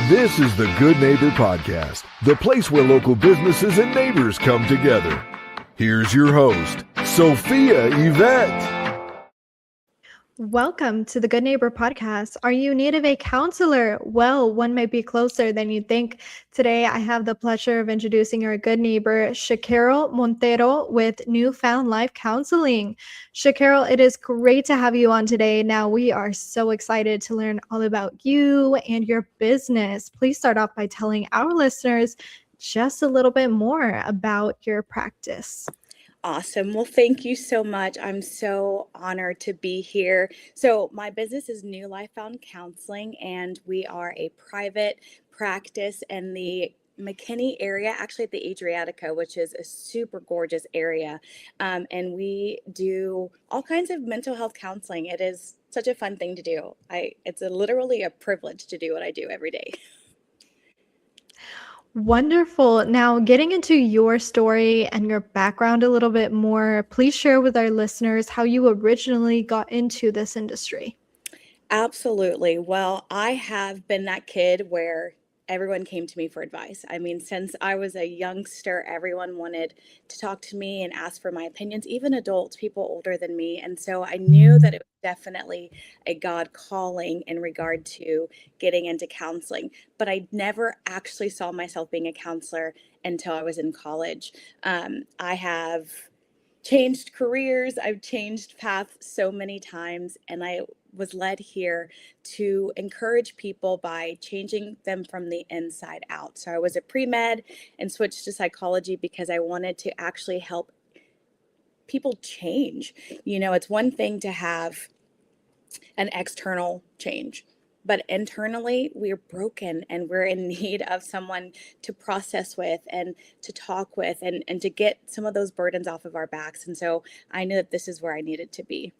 This is the Good Neighbor Podcast, the place where local businesses and neighbors come together. Here's your host, Sophia Yvette. Welcome to the Good Neighbor Podcast. Are you in need of a counselor? Well, one might be closer than you think. Today, I have the pleasure of introducing our good neighbor, Shacarol Monteiro, with Newfound Life Counseling. Shacarol, it is great to have you on today. Now, we are so excited to learn all about you and your business. Please start off by telling our listeners just a little bit more about your practice. Awesome. Well, thank you so much. I'm so honored to be here. So my business is New Life Found Counseling, and we are a private practice in the McKinney area, actually at the Adriatica, which is a super gorgeous area. And we do all kinds of mental health counseling. It is such a fun thing to do. It's literally a privilege to do what I do every day. Wonderful. Now, getting into your story and your background a little bit more, please share with our listeners how you originally got into this industry. Absolutely. Well, I have been that kid where everyone came to me for advice. I mean, since I was a youngster, everyone wanted to talk to me and ask for my opinions, even adults, people older than me. And so I knew that it was definitely a God calling in regard to getting into counseling. But I never actually saw myself being a counselor until I was in college. I have changed careers. I've changed paths so many times, and I was led here to encourage people by changing them from the inside out. So I was a pre-med and switched to psychology because I wanted to actually help people change. You know, it's one thing to have an external change, but internally we're broken and we're in need of someone to process with and to talk with and to get some of those burdens off of our backs. And so I knew that this is where I needed to be.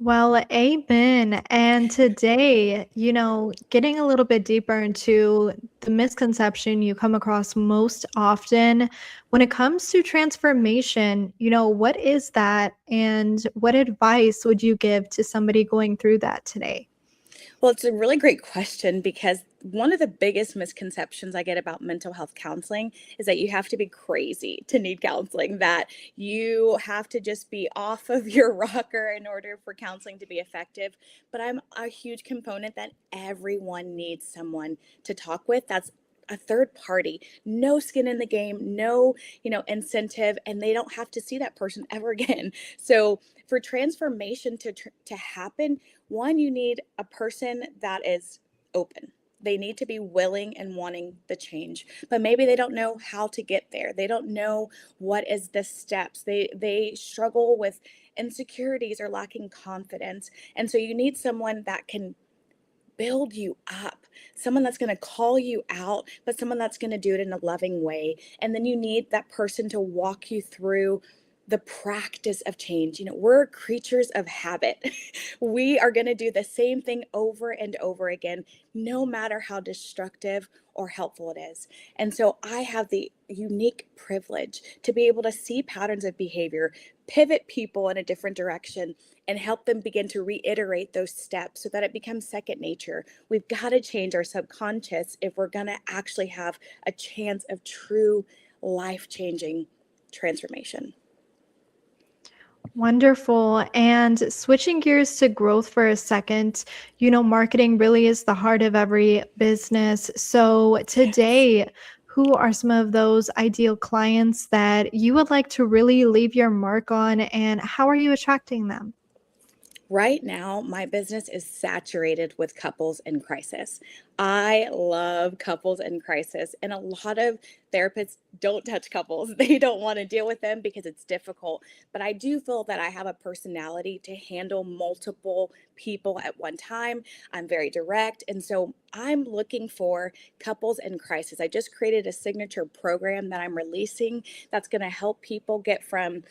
Well, amen. And today, getting a little bit deeper into the misconception you come across most often when it comes to transformation, what is that? And what advice would you give to somebody going through that today? Well, it's a really great question because one of the biggest misconceptions I get about mental health counseling is that you have to be crazy to need counseling, that you have to just be off of your rocker in order for counseling to be effective. But I'm a huge component that everyone needs someone to talk with. That's a third party, no skin in the game, no, incentive, and they don't have to see that person ever again. So for transformation to happen, one, you need a person that is open. They need to be willing and wanting the change, but maybe they don't know how to get there. They don't know what is the steps. They struggle with insecurities or lacking confidence. And so you need someone that can build you up, someone that's going to call you out, but someone that's going to do it in a loving way. And then you need that person to walk you through the practice of change. We're creatures of habit. We are going to do the same thing over and over again, no matter how destructive or helpful it is. And so I have the unique privilege to be able to see patterns of behavior, pivot people in a different direction, and help them begin to reiterate those steps so that it becomes second nature. We've got to change our subconscious if we're going to actually have a chance of true life-changing transformation. Wonderful. And switching gears to growth for a second, marketing really is the heart of every business. So today, who are some of those ideal clients that you would like to really leave your mark on, and how are you attracting them? Right now, my business is saturated with couples in crisis. I love couples in crisis, and a lot of therapists don't touch couples. They don't want to deal with them because it's difficult. But I do feel that I have a personality to handle multiple people at one time. I'm very direct, and so I'm looking for couples in crisis. I just created a signature program that I'm releasing that's going to help people get from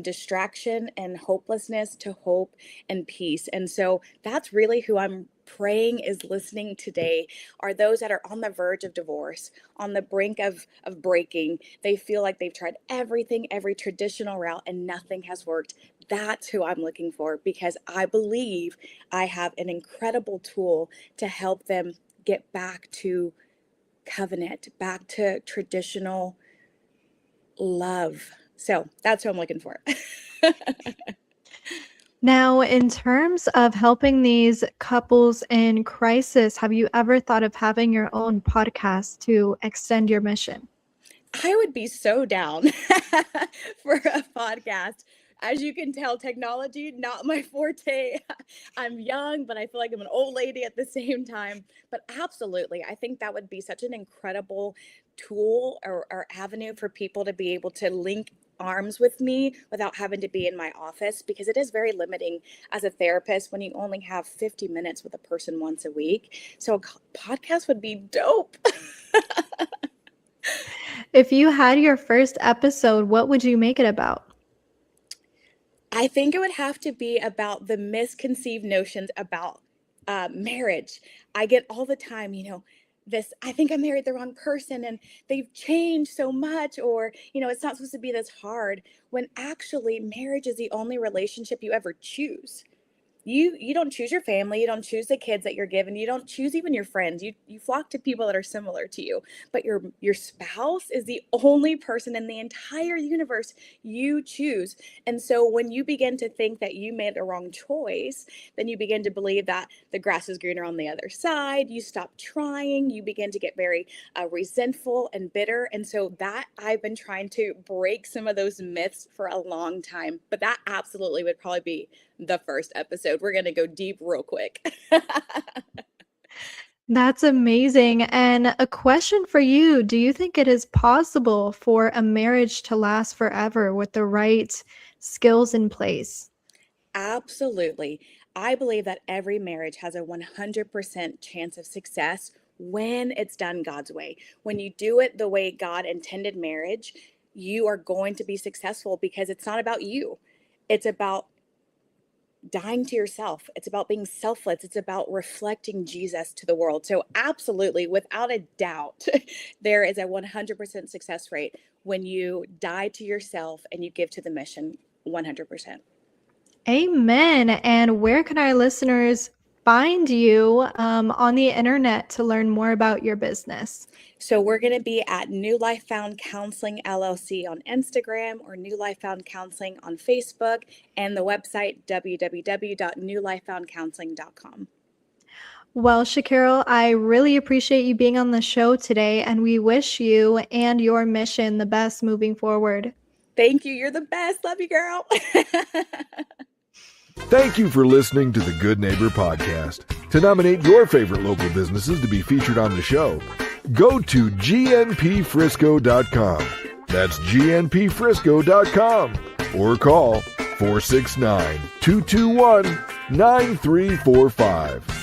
distraction and hopelessness to hope and peace. And so that's really who I'm praying is listening today, are those that are on the verge of divorce, on the brink of breaking. They feel like they've tried everything, every traditional route, and nothing has worked. That's who I'm looking for, because I believe I have an incredible tool to help them get back to covenant, back to traditional love. So that's what I'm looking for. Now, in terms of helping these couples in crisis, have you ever thought of having your own podcast to extend your mission? I would be so down for a podcast. As you can tell, technology, not my forte. I'm young, but I feel like I'm an old lady at the same time. But absolutely, I think that would be such an incredible tool or avenue for people to be able to link arms with me without having to be in my office, because it is very limiting as a therapist when you only have 50 minutes with a person once a week. So a podcast would be dope. If you had your first episode, what would you make it about? I think it would have to be about the misconceived notions about marriage. I get all the time, this, I think I married the wrong person and they've changed so much, or, it's not supposed to be this hard, when actually marriage is the only relationship you ever choose. You don't choose your family, you don't choose the kids that you're given, you don't choose even your friends. You flock to people that are similar to you. But your spouse is the only person in the entire universe you choose. And so when you begin to think that you made the wrong choice, then you begin to believe that the grass is greener on the other side. You stop trying, you begin to get very resentful and bitter. And so that I've been trying to break some of those myths for a long time. But that absolutely would probably be the first episode. We're going to go deep real quick. That's amazing. And a question for you, do you think it is possible for a marriage to last forever with the right skills in place? Absolutely. I believe that every marriage has a 100% chance of success when it's done God's way. When you do it the way God intended marriage, you are going to be successful, because it's not about you. It's about dying to yourself. It's about being selfless. It's about reflecting Jesus to the world. So absolutely, without a doubt, there is a 100% success rate when you die to yourself and you give to the mission 100%. Amen. And where can our listeners find you on the internet to learn more about your business? So we're going to be at New Life Found Counseling LLC on Instagram, or New Life Found Counseling on Facebook, and the website www.newlifefoundcounseling.com. Well, Shacarol, I really appreciate you being on the show today, and we wish you and your mission the best moving forward. Thank you. You're the best. Love you, girl. Thank you for listening to the Good Neighbor Podcast. To nominate your favorite local businesses to be featured on the show, go to gnpfrisco.com. That's gnpfrisco.com. Or call 469-221-9345.